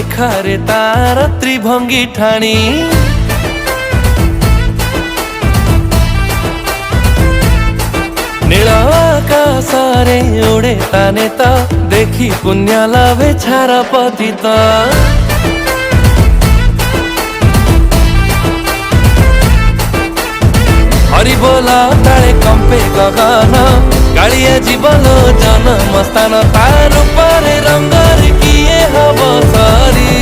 देखारे तार त्रिभंगी ठाणी नील आकाशरे उड़े ताने त देखी पुण्य लभे छार पतित हरि बोला ताले कंपे गगन कालिया जीवन जन्म स्थान तार परे रंगर किए हब सरी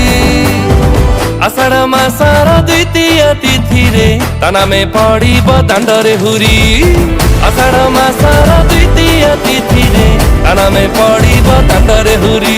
आषाढ़ मासर द्वितीय तिथि रे तना में पड़ब दांडरे हुरी आषाढ़ मासर द्वितीय तिथि रे तना में पड़ब दांडरे हुरी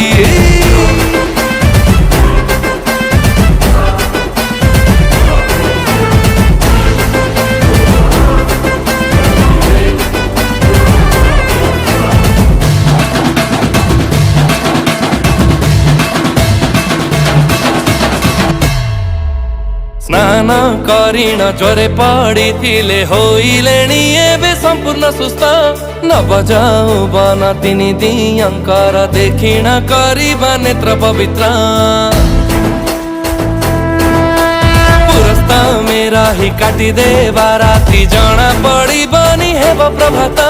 स्नान करिण जोरे पड़ी थिले होइलेणी एबे संपूर्ण सुस्थ नवजाऊ बन तिनी दियंकर देखिण करिबा नेत्र पवित्र पुरस्त मेरा ही काटी देवा राति जना पड़ी बनी हेब प्रभात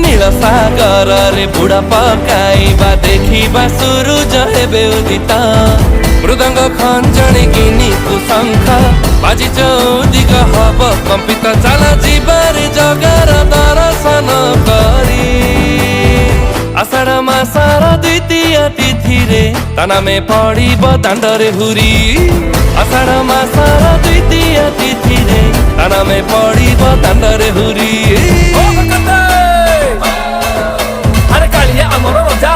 नील सागर रे बुड़ा पकाइबा देखिबा सूरज हेबे उदित मृदंग खंजणी गिनी कुशंख बाजी चौदिग हब कंपित चाल जीवारे जगार दर्शन करी आषाढ़ मासर द्वितीय तिथि रे तना में पड़ब दांडरे हुरी आषाढ़ मासर द्वितीय तिथि रे तना में पड़ब दांडरे हुरी अरे कालिया अमर रजा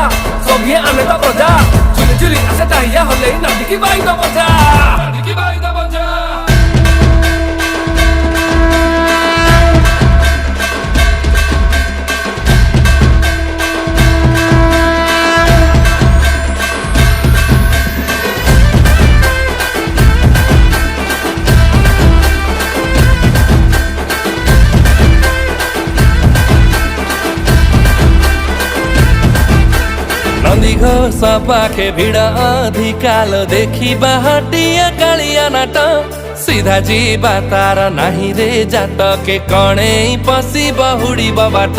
सभी आने तो प्रजा चुली चुली आसे चाहिए हले नदी की बाई तो बजा नदी की बाई तो बजा नंदी घोष पाखे भिड़ अधिकाल देखी बाहटिया कालिया नाट सीधा जीवा तार नाही रे जात के कणे पसी बहुड़ी बाट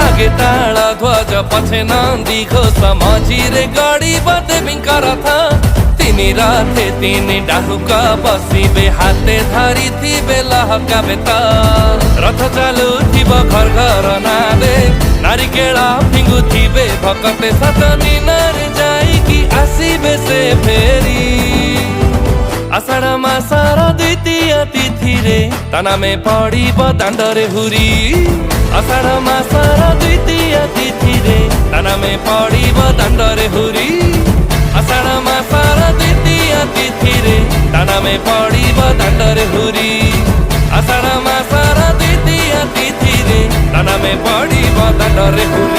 आगे ताल ध्वज पछे नंदी घोष मझिरे गड़ब देवींकर रथ तिनी रथे तिनी डाहुक बसिबे हाथे धरी थिबे लहकाबे त रथ चालू थिब घर घर नादे नारिकेला फिंगु थिबे भकते सत दिनरे जाइकी आसिबे से फेरी आषाढ़ मासर द्वितीय तिथि रे तना में पड़ब दांडरे हुरी आषाढ़ मासर द्वितीय तिथि रे तना में पड़ब दांडरे हुरी आषाढ़ मासर द्वितीय तिथि रे तना में पड़ब दांडरे हुरी आषाढ़ मासर द्वितीय तिथि रे तना में पड़ब दांडरे हुरी।